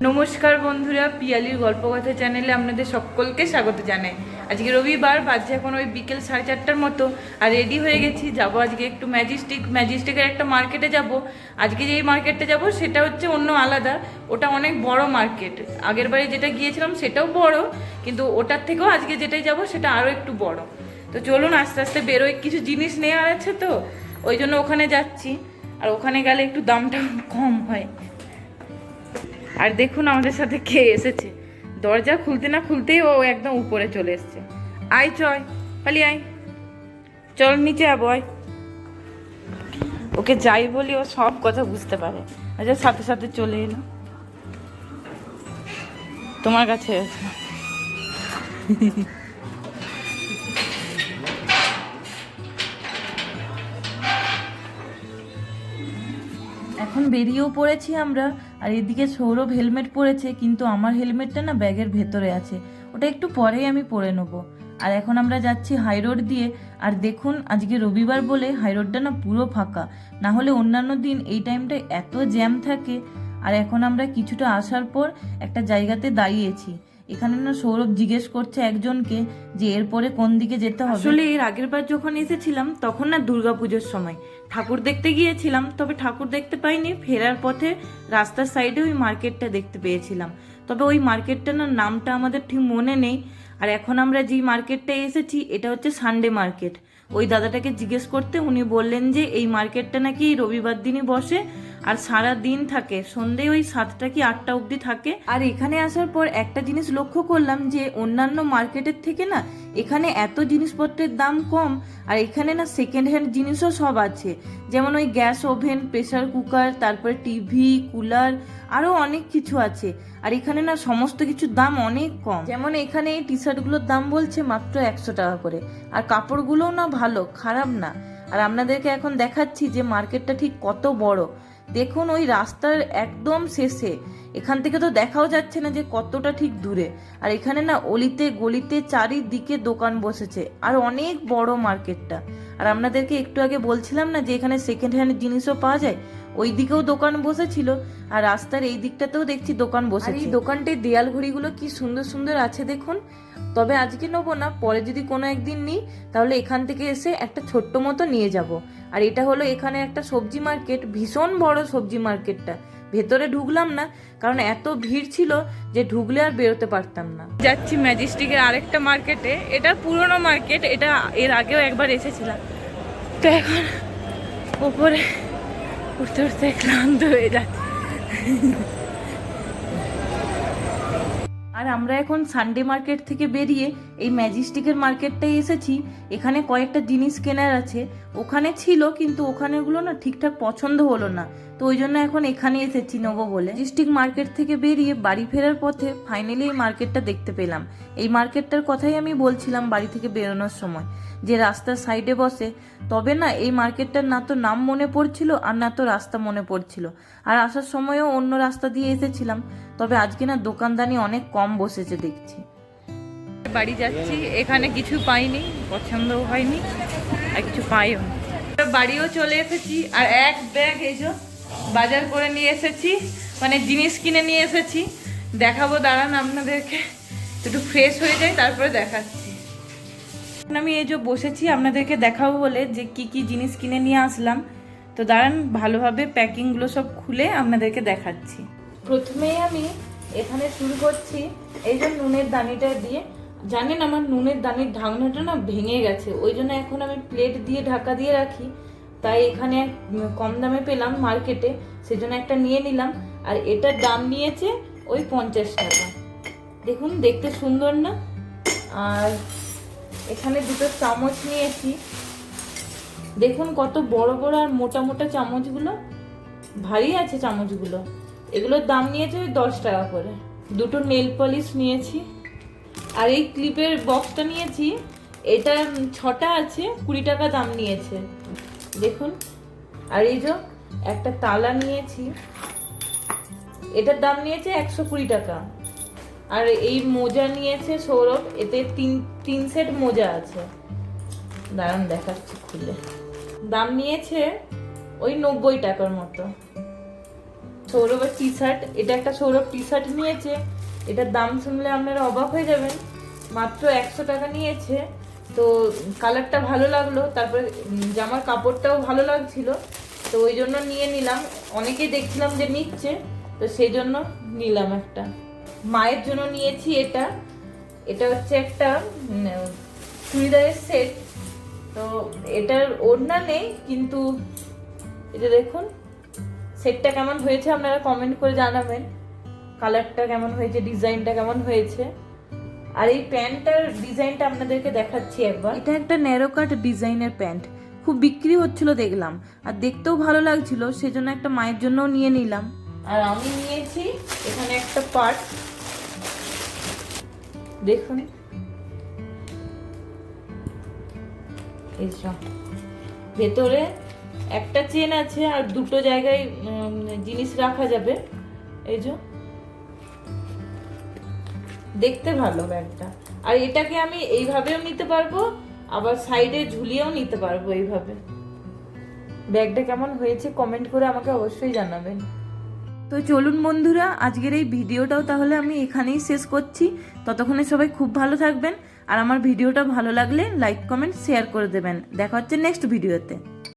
নমস্কার বন্ধুরা, পিয়ালির গল্পকথা চ্যানেলে আপনাদের সকলকে স্বাগত জানাই। আজকে রবিবার, বাজছে এখন ওই বিকেল 4:30টার মতো। আর রেডি হয়ে গেছি, যাব আজকে একটু ম্যাজিস্টিকের একটা মার্কেটে যাব। আজকে যেই মার্কেটে যাব সেটা হচ্ছে অন্য আলাদা, ওটা অনেক বড় মার্কেট। আগের বারে যেটা গিয়েছিলাম সেটাও বড়, কিন্তু ওটার থেকেও আজকে যেটাই যাব সেটা আরও একটু বড়। তো চলুন আস্তে আস্তে বেরোই, কিছু জিনিস নেওয়ার আছে, তো ওই জন্য ওখানে যাচ্ছি। আর ওখানে গেলে একটু দামটা কম হয়। আর দেখুন আমাদের সাথে কে এসেছে, দরজা খুলতে না খুলতেই ও একদম উপরে চলে এসছে। আয় চল, পালি আয়, চল নিচে আয় বয়। ওকে যাই বলি ও সব কথা বুঝতে পারে। আচ্ছা সাথে সাথে চলে এলো তোমার কাছে এসে। এখন বেরিয়েও পড়েছি আমরা। আর এদিকে সৌরভ হেলমেট পরেছে, কিন্তু আমার হেলমেটটা না ব্যাগের ভেতরে আছে, ওটা একটু পরেই আমি পরে নেবো। আর এখন আমরা যাচ্ছি হাই রোড দিয়ে। আর দেখুন আজকে রবিবার বলে হাই রোডটা না পুরো ফাঁকা, না হলে অন্যান্য দিন এই টাইমটায় এত জ্যাম থাকে। আর এখন আমরা কিছুটা আসার পর একটা জায়গাতে দাঁড়িয়েছি। এখানে না সৌরভ জিজ্ঞেস করছে একজনকে যে এরপরে কোন দিকে যেতে হবে। আসলে এর আগের বার যখন এসেছিলাম তখন না দুর্গাপুজোর সময় ঠাকুর দেখতে গিয়েছিলাম, তবে ঠাকুর দেখতে পাইনি। ফেরার পথে রাস্তার সাইডে ওই মার্কেটটা দেখতে পেয়েছিলাম, তবে ওই মার্কেটটার নামটা আমাদের ঠিক মনে নেই। আর এখন আমরা যেই মার্কেটটায় এসেছি এটা হচ্ছে সানডে মার্কেট। ওই দাদাটাকে জিজ্ঞেস করতে উনি বললেন যে এই মার্কেটটা নাকি রবিবার দিনই বসে আর সারা দিন থাকে, সন্ধে ওই 7টা কি 8টা অবধি থাকে। আর এখানে আসার পর একটা জিনিস লক্ষ্য করলাম যে অন্যান্য মার্কেটের থেকে না এখানে এত জিনিসপত্রের দাম কম। আর এখানে না সেকেন্ড হ্যান্ড জিনিসও সব আছে, যেমন ওই গ্যাস ওভেন, প্রেসার কুকার, তারপরে টিভি, কুলার, আরও অনেক কিছু আছে। আর এখানে না সমস্ত কিছুর দাম অনেক কম। যেমন এখানে এই টি শার্টগুলোর দাম বলছে মাত্র 100 টাকা করে, আর কাপড়গুলোও না ভালো, খারাপ না। আর আপনাদেরকে এখন দেখাচ্ছি যে মার্কেটটা ঠিক কত বড়। দেখুন ওই রাস্তার একদম শেষে, এখান থেকে তো দেখাও যাচ্ছে না যে কতটা ঠিক দূরে। আর এখানে না অলিতে গলিতে চারিদিকে দোকান বসেছে, আর অনেক বড় মার্কেটটা। আর আপনাদেরকে একটু আগে বলছিলাম না যে এখানে সেকেন্ড হ্যান্ড জিনিসও পাওয়া যায়, ওই দিকেও দোকান বসেছিল। আর রাস্তার এই দিকটাতেও দেখছি দোকান বসেছে। এই দোকানটায় দেয়াল ঘড়িগুলো কি সুন্দর সুন্দর আছে দেখুন। তবে আজকে নেবো না, পরে যদি কোনো একদিন নিই তাহলে এখান থেকে এসে একটা ছোট্ট মতো নিয়ে যাব। আর এটা হলো এখানে একটা সবজি মার্কেট, ভীষণ বড় সবজি মার্কেটটা। ভেতরে ঢুকলাম না, কারণ এত ভিড় ছিল যে ঢুকলে আর বেরোতে পারতাম না। যাচ্ছি ম্যাজিস্টিকের আরেকটা মার্কেটে, এটা পুরনো মার্কেট, এটা এর আগেও একবার এসেছিলাম। তো এখন উপরে উঠতে উঠতে ক্লান্ত হয়ে যাচ্ছে। আর আমরা এখন সানডে মার্কেট থেকে বেরিয়ে এই ম্যাজিস্টিকের মার্কেটটায় এসেছি। এখানে কয়েকটা জিনিস কেনার আছে, ওখানে ছিল কিন্তু ওখানেগুলো না ঠিকঠাক পছন্দ হলো না, তো ওই জন্য এখন এখানে এসেছি নেবো বলে। ম্যাজিস্টিক মার্কেট থেকে বেরিয়ে বাড়ি ফেরার পথে ফাইনালি এই মার্কেটটা দেখতে পেলাম। এই মার্কেটটার কথাই আমি বলছিলাম বাড়ি থেকে বেরোনোর সময়, যে রাস্তার সাইডে বসে। তবে না এই মার্কেটটার না তো নাম মনে পড়ছিল আর না তো রাস্তা মনে পড়ছিল। আর আসার সময়ও অন্য রাস্তা দিয়ে এসেছিলাম, তবে আজকে না দোকানদানি অনেক কম বসেছে দেখছি। বাড়ি যাচ্ছি, এখানে কিছু পাইনি, পছন্দও হয়নি, আর কিছু পাইও না। বাড়িও চলে এসেছি, আর এক ব্যাগ এই যে বাজার করে নিয়ে এসেছি, মানে জিনিস কিনে নিয়ে এসেছি। দেখাবো, দাঁড়ান আপনাদেরকে, একটু ফ্রেশ হয়ে যায় তারপরে দেখাচ্ছি। আমি এই যে বসেছি আপনাদেরকে দেখাবো বলে যে কি কি জিনিস কিনে নিয়ে আসলাম। তো দাঁড়ান ভালোভাবে প্যাকিংগুলো সব খুলে আপনাদেরকে দেখাচ্ছি। প্রথমেই আমি এখানে শুরু করছি এই যে নুনের দানিটা দিয়ে। জানেন আমার নুনের দানির ঢাকনাটা না ভেঙে গেছে, ওই জন্য এখন আমি প্লেট দিয়ে ঢাকা দিয়ে রাখি। তাই এখানে কম দামে পেলাম মার্কেটে, সেজন্য একটা নিয়ে নিলাম। আর এটার দাম নিয়েছে ওই 50 টাকা। দেখুন দেখতে সুন্দর না। আর এখানে দুটো চামচ নিয়েছি, দেখুন কত বড় বড় আর মোটা মোটা চামচগুলো, ভারী আছে চামচগুলো। এগুলোর দাম নিয়েছে ওই 10 টাকা করে। দুটো নেল পলিশ নিয়েছি। আর এই ক্লিপের বক্সটা নিয়েছি, এটা 6টা আছে, 20 টাকা দাম নিয়েছে দেখুন। আর এই যে একটা তালা নিয়েছি, এটার দাম নিয়েছে 120 টাকা। আর এই মোজা নিয়েছে সৌরভ, এতে তিন সেট মোজা আছে, দাঁড়ান দেখাচ্ছি খুলে। দাম নিয়েছে ওই 90 টাকার মতো। সৌরভের টি শার্ট, এটা একটা সৌরভ টি শার্ট নিয়েছে। এটার দাম শুনলে আপনারা অবাক হয়ে যাবেন, মাত্র 100 টাকা নিয়েছে। তো কালারটা ভালো লাগলো, তারপরে জামার কাপড়টাও ভালো লাগছিল, তো ওই জন্য নিয়ে নিলাম। অনেকেই দেখছিলাম যে নিচ্ছে, তো সেই জন্য নিলাম একটা। মায়ের জন্য নিয়েছি এটা, এটা হচ্ছে একটা চুড়িদারের সেট। তো এটার ওড়না নেই, কিন্তু এটা দেখুন সেটটা কেমন হয়েছে আপনারা কমেন্ট করে জানাবেন, কালারটা কেমন হয়েছে, ডিজাইনটা কেমন হয়েছে। আর এই প্যান্টটার ডিজাইনটা আপনাদেরকে দেখাচ্ছি একবার। এটা একটা ন্যারো কাট ডিজাইনের প্যান্ট, খুব বিক্রি হচ্ছিল দেখলাম, আর দেখতেও ভালো লাগছিল, সেজন্য একটা মায়ের জন্যও নিয়ে নিলাম। আর আমি নিয়েছি এখানে একটা পার্ট, দেখুন এইসব ভেতরে একটা চেন আছে আর দুটো জায়গায় জিনিস রাখা যাবে। এই যে দেখতে ভালো ব্যাগটা। আর এটাকে আমি এইভাবেও নিতে পারবো, আবার সাইডে ঝুলিয়েও নিতে পারবো এইভাবে। ব্যাগটা কেমন হয়েছে কমেন্ট করে আমাকে অবশ্যই জানাবেন। তো চলুন বন্ধুরা, আজকের এই ভিডিওটাও তাহলে আমি এখানেই শেষ করছি। ততক্ষণে সবাই খুব ভালো থাকবেন, আর আমার ভিডিওটা ভালো লাগলে লাইক কমেন্ট শেয়ার করে দেবেন। দেখা হচ্ছে নেক্সট ভিডিওতে।